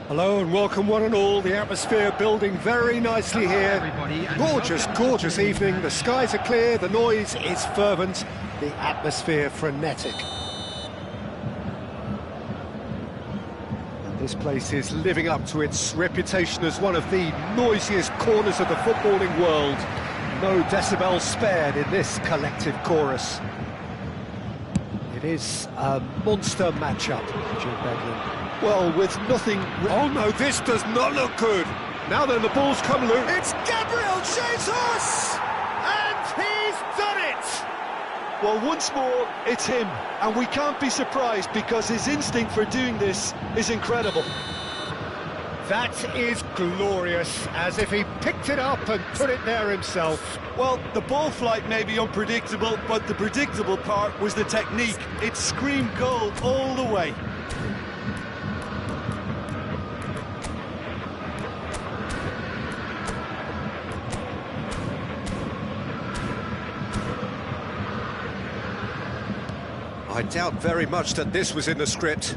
Hello and welcome one and all. The atmosphere building very nicely here. Gorgeous, gorgeous evening. The skies are clear, the noise is fervent, the atmosphere frenetic. And this place is living up to its reputation as one of the noisiest corners of the footballing world. No decibels spared in this collective chorus. It is a monster matchup, Jim Beglin. Well, with nothing... Oh no, this does not look good. Now then, the ball's come loose. It's Gabriel Jesus! And he's done it! Well, once more, it's him. And we can't be surprised because his instinct for doing this is incredible. That is glorious, as if he picked it up and put it there himself. Well, the ball flight may be unpredictable, but the predictable part was the technique. It screamed goal all the way. I doubt very much that this was in the script.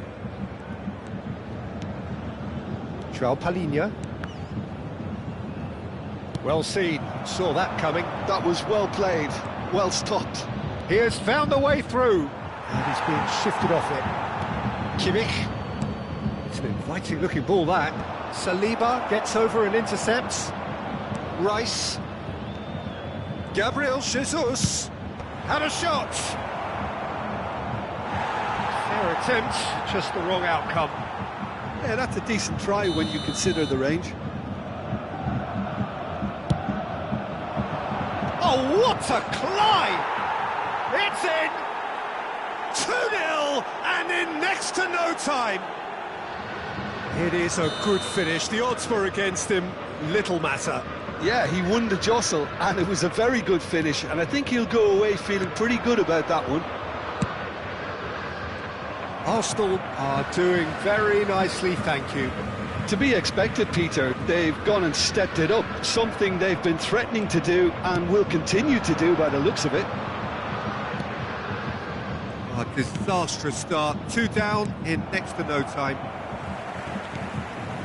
João Palhinha. Well seen, saw that coming. That was well played, well stopped. He has found the way through. And he's being shifted off it. Kimmich. It's an inviting looking ball, that. Saliba gets over and intercepts. Rice. Gabriel Jesus. Had a shot. Fair attempt, just the wrong outcome. Yeah, that's a decent try when you consider the range. Oh, what a climb! It's in! 2-0, and in next to no time. It is a good finish. The odds were against him, little matter. Yeah, he won the jostle, and it was a very good finish, and I think he'll go away feeling pretty good about that one. Arsenal are doing very nicely, thank you. To be expected, Peter. They've gone and stepped it up, something they've been threatening to do and will continue to do by the looks of it. A disastrous start, 2 down in next to no time.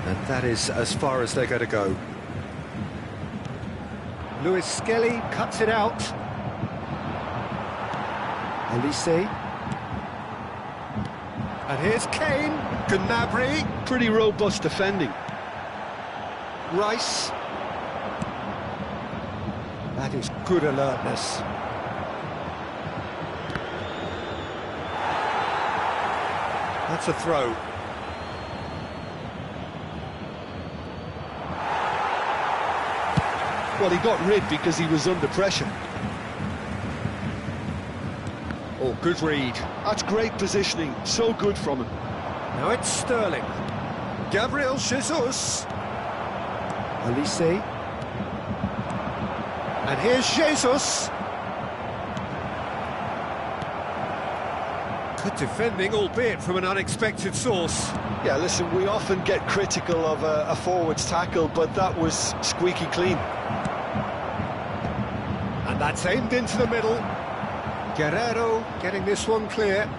And that is as far as they're going to go. Lewis Skelly cuts it out. Elise. And here's Kane, Gnabry. Pretty robust defending. Rice. That is good alertness. That's a throw. Well, he got rid because he was under pressure. Oh, good read. That's great positioning, so good from him. Now it's Sterling. Gabriel Jesus. Elise. And here's Jesus. Good defending, albeit from an unexpected source. Yeah, listen, we often get critical of a forward's tackle, but that was squeaky clean. And that's aimed into the middle. Guerrero getting this one clear.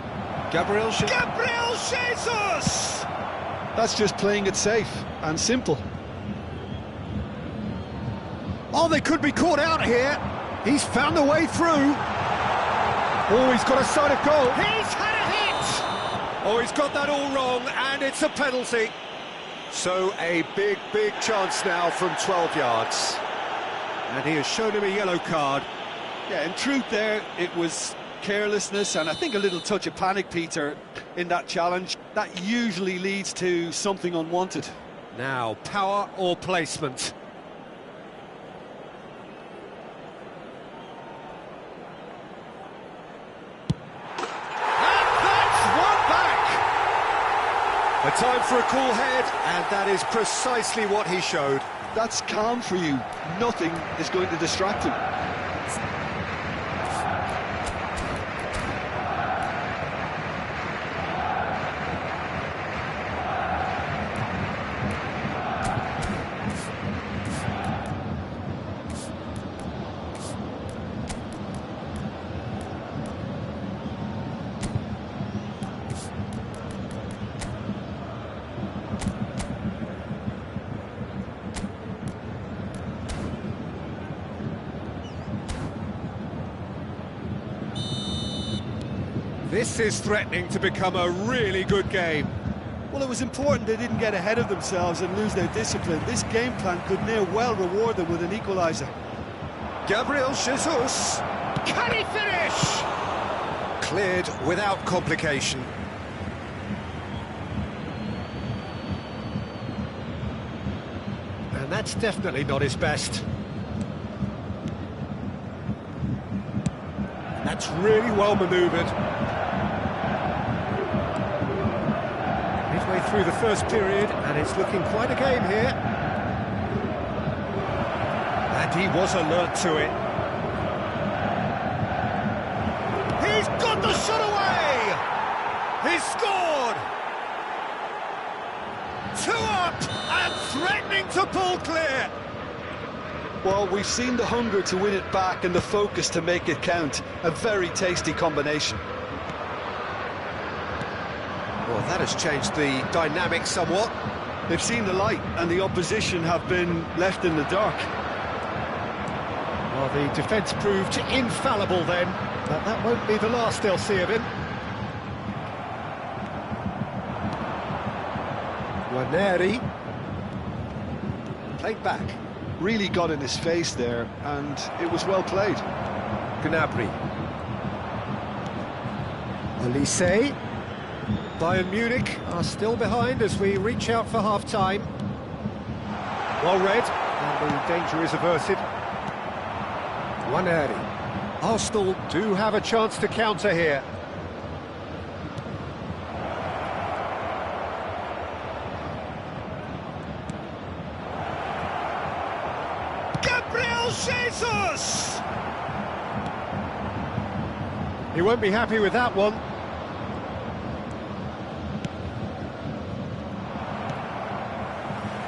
Gabriel Jesus! That's just playing it safe and simple. Oh, they could be caught out here. He's found a way through. Oh, he's got a sight of goal. He's had a hit! Oh, he's got that all wrong, and it's a penalty. So a big, big chance now from 12 yards. And he has shown him a yellow card. Yeah, in truth there, it was carelessness and I think a little touch of panic, Peter, in that challenge. That usually leads to something unwanted. Now, power or placement? And that's one back! A time for a cool head, and that is precisely what he showed. That's calm for you. Nothing is going to distract him. This is threatening to become a really good game. Well, it was important they didn't get ahead of themselves and lose their discipline. This game plan could near well reward them with an equaliser. Gabriel Jesus. Can he finish? Cleared without complication. And that's definitely not his best. That's really well manoeuvred. Midway through the first period, and it's looking quite a game here. And he was alert to it. He's got the shot away! He's scored! 2 up and threatening to pull clear. Well, we've seen the hunger to win it back and the focus to make it count. A very tasty combination. Well, that has changed the dynamic somewhat. They've seen the light and the opposition have been left in the dark. Well, the defence proved infallible then, but that won't be the last they'll see of him. Waneri. Played back. Really got in his face there, and it was well played. Gnabry. Elise. Bayern Munich are still behind as we reach out for half-time. Well read, and the danger is averted. Waneri. Arsenal do have a chance to counter here. Gabriel Jesus! He won't be happy with that one.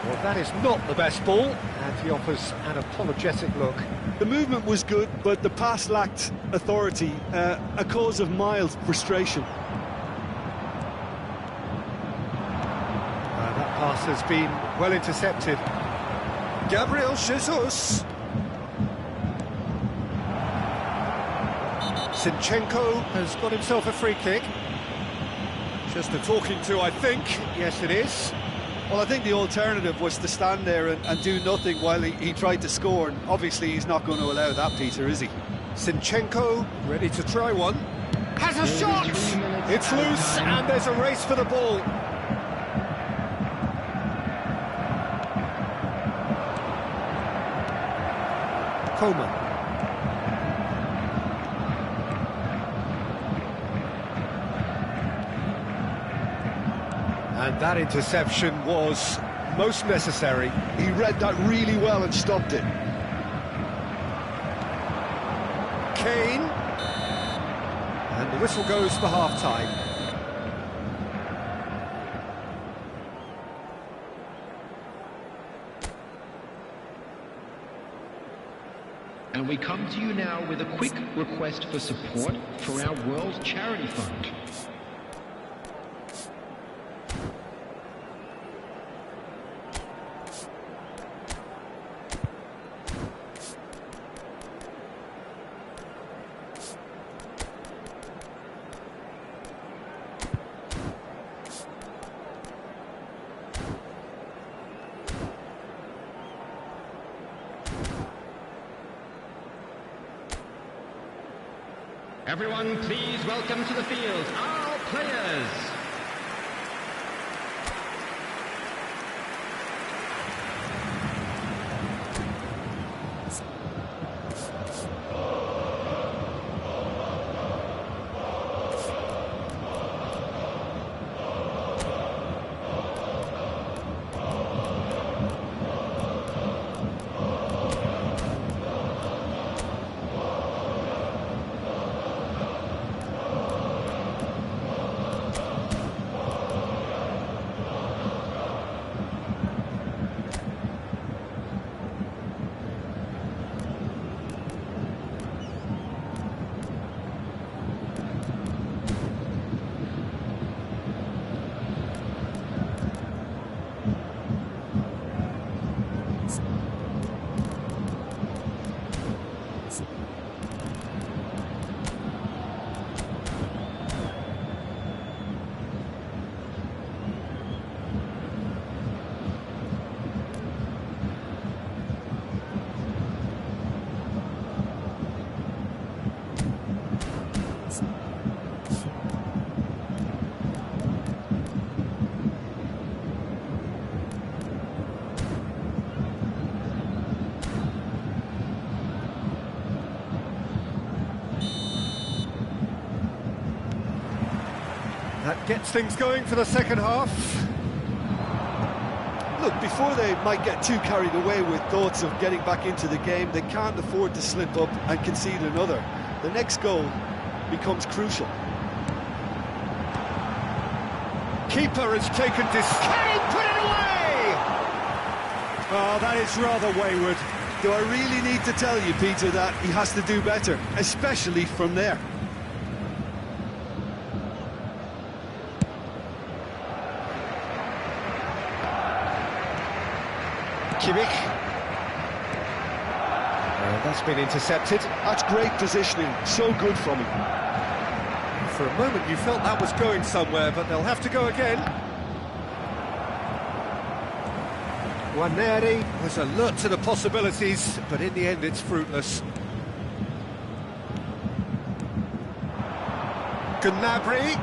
Well, that is not the best ball, and he offers an apologetic look. The movement was good, but the pass lacked authority, a cause of mild frustration. That pass has been well intercepted. Gabriel Jesus. Zinchenko has got himself a free kick. Just a talking to, I think. Yes, it is. Well, I think the alternative was to stand there and do nothing while he tried to score, and obviously he's not going to allow that, Peter, is he? Zinchenko, ready to try one. Has a shot! It's loose, and there's a race for the ball. Coman. And that interception was most necessary. He read that really well and stopped it. Kane. And the whistle goes for half-time. And we come to you now with a quick request for support for our World Charity Fund. Everyone, please welcome to the field our players. Gets things going for the second half. Look, before they might get too carried away with thoughts of getting back into the game, they can't afford to slip up and concede another. The next goal becomes crucial. Keeper has taken Can he put it away? Oh, that is rather wayward. Do I really need to tell you, Peter, that he has to do better, especially from there? Kimmich. That's been intercepted. That's great positioning, so good from him. For a moment you felt that was going somewhere, but they'll have to go again. Waneri was alert to the possibilities, but in the end it's fruitless. Gnabry.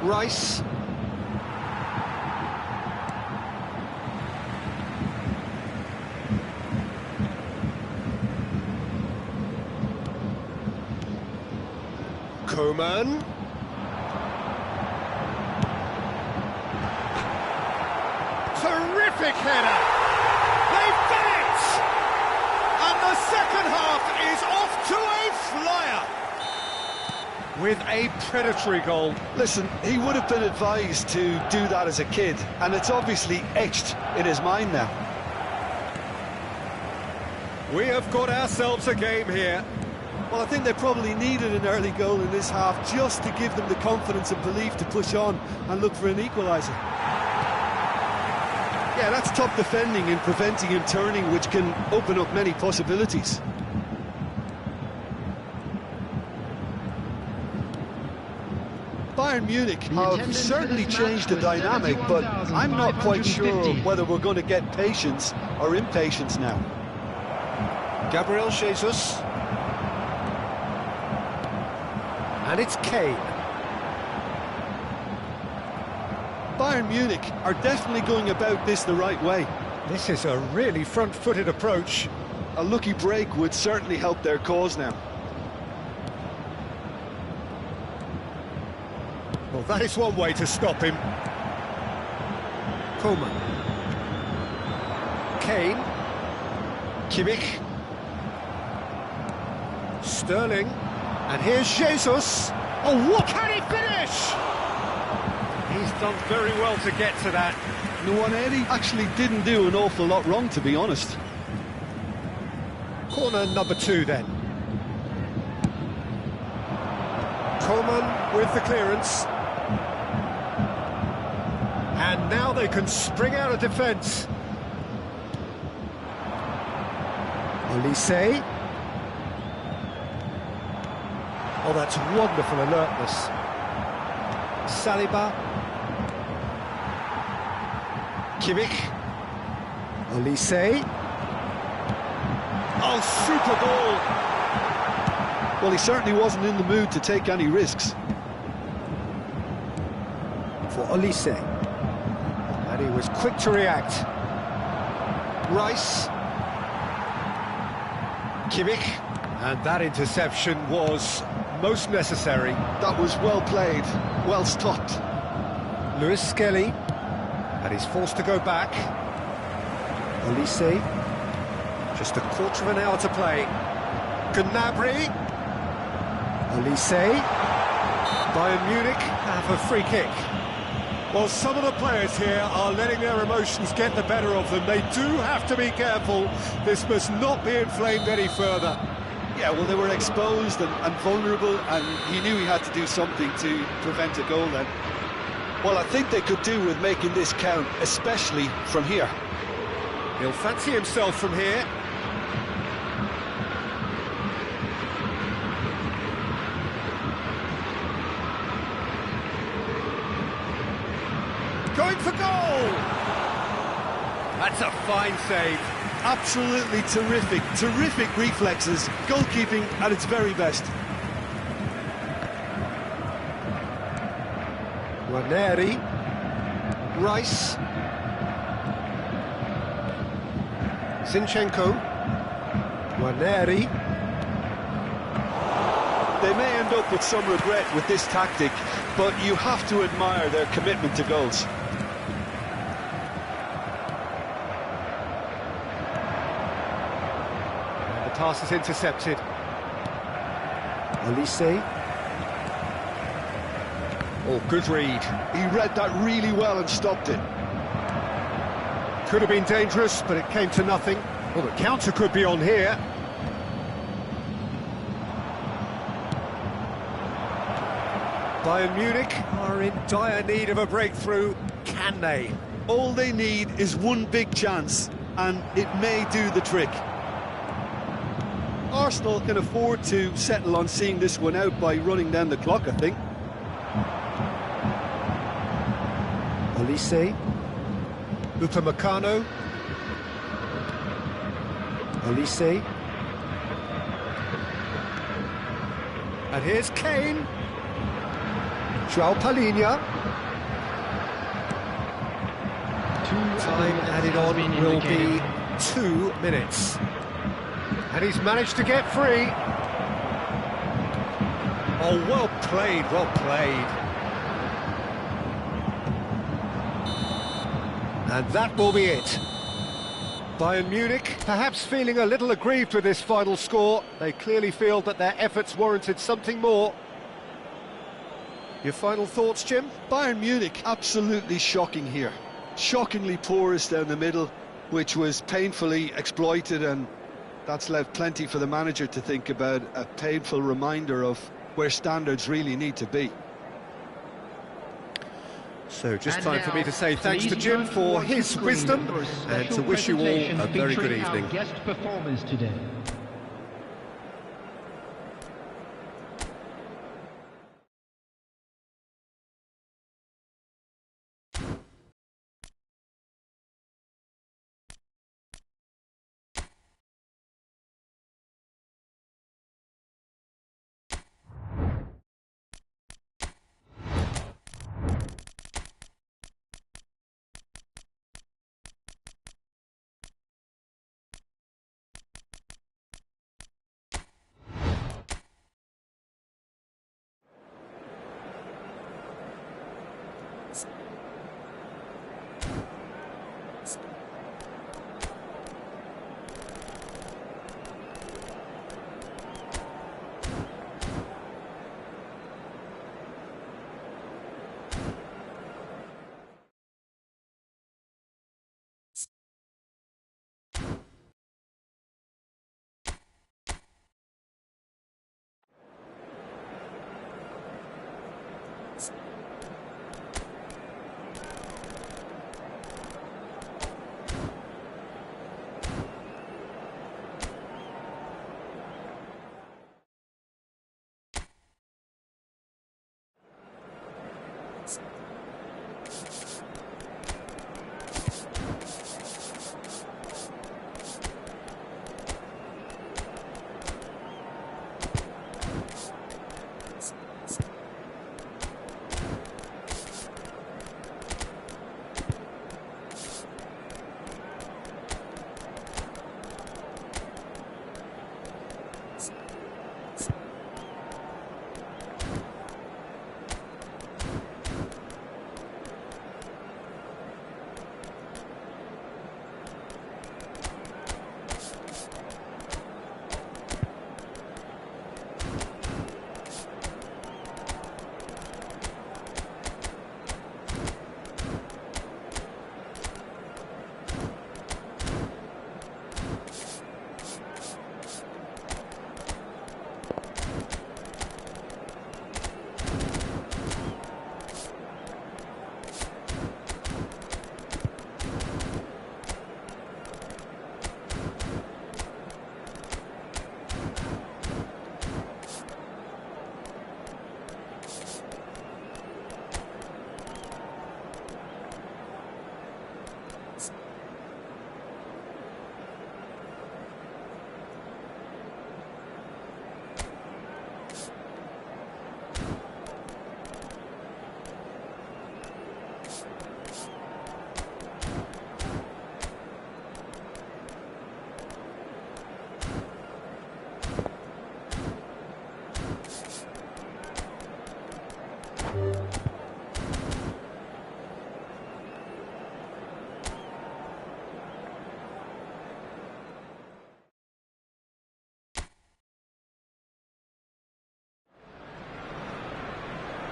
Rice. Coman. Terrific header! They've done it! And the second half is off to a flyer! With a predatory goal. Listen, he would have been advised to do that as a kid, and it's obviously etched in his mind now. We have got ourselves a game here. Well, I think they probably needed an early goal in this half just to give them the confidence and belief to push on and look for an equaliser. Yeah, that's top defending and preventing him turning, which can open up many possibilities. Bayern Munich have certainly changed the dynamic, but I'm not quite sure whether we're going to get patience or impatience now. Gabriel Jesus. And it's Kane. Bayern Munich are definitely going about this the right way. This is a really front-footed approach. A lucky break would certainly help their cause now. Well, that is one way to stop him. Coman. Kane. Kimmich. Sterling. And here's Jesus. Oh, what can he finish? He's done very well to get to that. Waneri actually didn't do an awful lot wrong, to be honest. Corner number 2 then. Coman with the clearance. And now they can spring out of defence. Olise. Oh, that's wonderful alertness. Saliba. Kimmich. Olise. Oh, super goal! Well, he certainly wasn't in the mood to take any risks. For Olise. And he was quick to react. Rice. Kimmich. And that interception was most necessary. That was well played, well stopped. Lewis Skelly. And he's forced to go back. Olise. Just a quarter of an hour to play. Gnabry. Olise. Bayern Munich have a free kick. Well, some of the players here are letting their emotions get the better of them. They do have to be careful. This must not be inflamed any further. Yeah, well, they were exposed and vulnerable, and he knew he had to do something to prevent a goal then. Well, I think they could do with making this count, especially from here. He'll fancy himself from here. Going for goal! That's a fine save. Absolutely terrific, terrific reflexes, goalkeeping at its very best. Waneri. Rice. Zinchenko. Waneri. They may end up with some regret with this tactic, but you have to admire their commitment to goals. And the pass is intercepted. Elise. Oh, good read. He read that really well and stopped it. Could have been dangerous, but it came to nothing. Well, the counter could be on here. Bayern Munich are in dire need of a breakthrough. Can they? All they need is one big chance, and it may do the trick. Arsenal can afford to settle on seeing this one out by running down the clock, I think. Elise. Upamecano. Elise. And here's Kane. João Palhinha. Time added on will be 2 minutes. And he's managed to get free. Oh, well played, well played. And that will be it. Bayern Munich perhaps feeling a little aggrieved with this final score. They clearly feel that their efforts warranted something more. Your final thoughts, Jim? Bayern Munich, absolutely shocking here. Shockingly porous down the middle, which was painfully exploited, and that's left plenty for the manager to think about. A painful reminder of where standards really need to be. So just time for me to say thanks to Jim for his wisdom and to wish you all a very good evening. Guest performers today.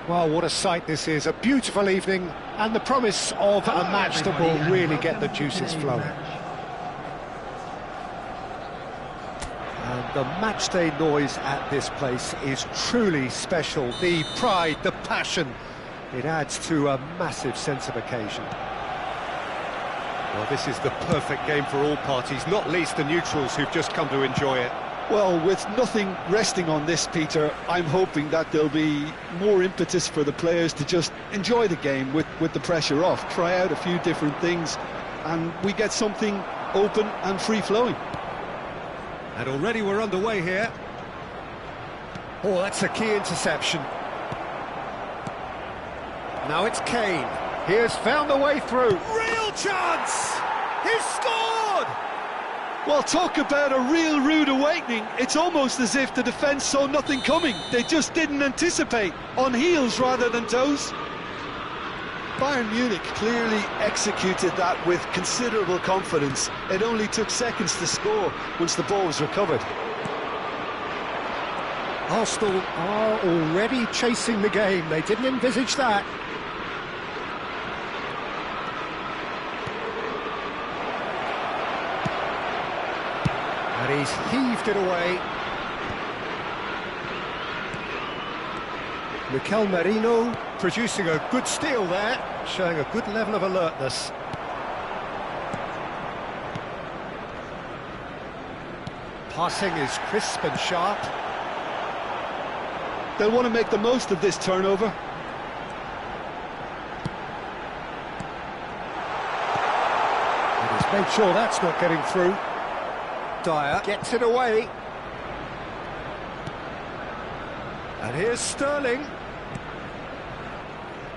Well, what a sight this is, a beautiful evening, and the promise of a match that will really get the juices flowing. And the matchday noise at this place is truly special. The pride, the passion, it adds to a massive sense of occasion. Well, this is the perfect game for all parties, not least the neutrals who've just come to enjoy it. Well, with nothing resting on this, Peter, I'm hoping that there'll be more impetus for the players to just enjoy the game with the pressure off, try out a few different things, and we get something open and free-flowing. And already we're underway here. Oh, that's a key interception. Now it's Kane. He has found the way through. Real chance! He's scored! Well, talk about a real rude awakening. It's almost as if the defence saw nothing coming. They just didn't anticipate, on heels rather than toes. Bayern Munich clearly executed that with considerable confidence. It only took seconds to score once the ball was recovered. Arsenal are already chasing the game. They didn't envisage that. And he's heaved it away. Mikel Merino producing a good steal there, showing a good level of alertness. Passing is crisp and sharp. They'll want to make the most of this turnover. And he's made sure that's not getting through. Dyer gets it away. And here's Sterling.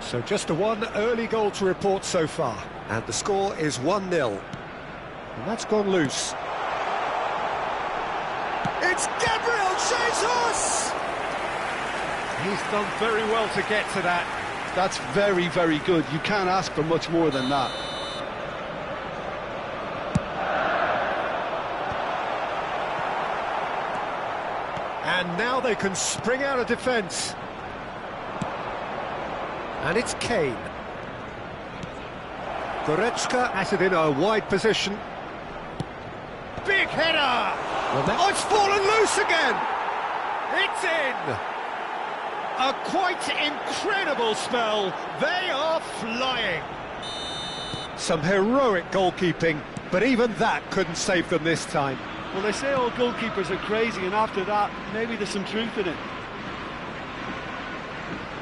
So just a one early goal to report so far. And the score is 1-0. And that's gone loose. It's Gabriel Jesus! He's done very well to get to that. That's very, very good. You can't ask for much more than that. And now they can spring out of defence. And it's Kane. Goretzka has it in a wide position. Big header! Well, it's fallen loose again! It's in! A quite incredible spell. They are flying. Some heroic goalkeeping, but even that couldn't save them this time. Well, they say all goalkeepers are crazy, and after that, maybe there's some truth in it.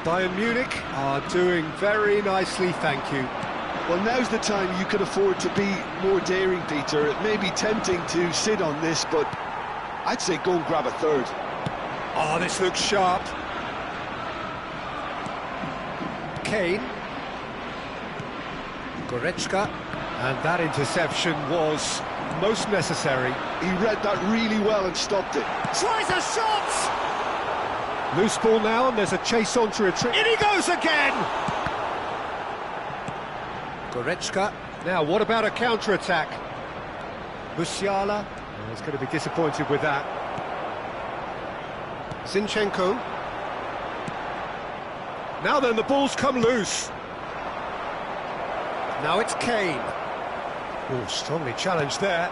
Bayern Munich are doing very nicely, thank you. Well, now's the time you could afford to be more daring, Peter. It may be tempting to sit on this, but I'd say go and grab a third. Oh, this looks sharp. Kane. Goretzka. And that interception was most necessary. He read that really well and stopped it. Tries a shot! Loose ball now, and there's a chase on to retreat. In he goes again! Goretzka. Now, what about a counter-attack? Musiala. Oh, he's going to be disappointed with that. Zinchenko. Now then, the ball's come loose. Now it's Kane. Oh, strongly challenged there.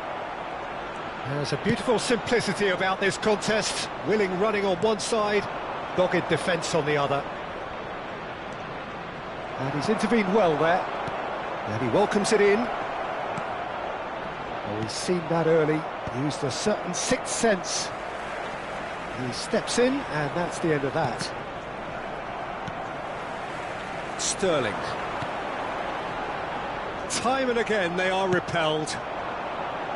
There's a beautiful simplicity about this contest. Willing running on one side, dogged defence on the other. And he's intervened well there. And he welcomes it in. Oh, he's seen that early. Used a certain sixth sense. He steps in, and that's the end of that. Sterling. Time and again they are repelled.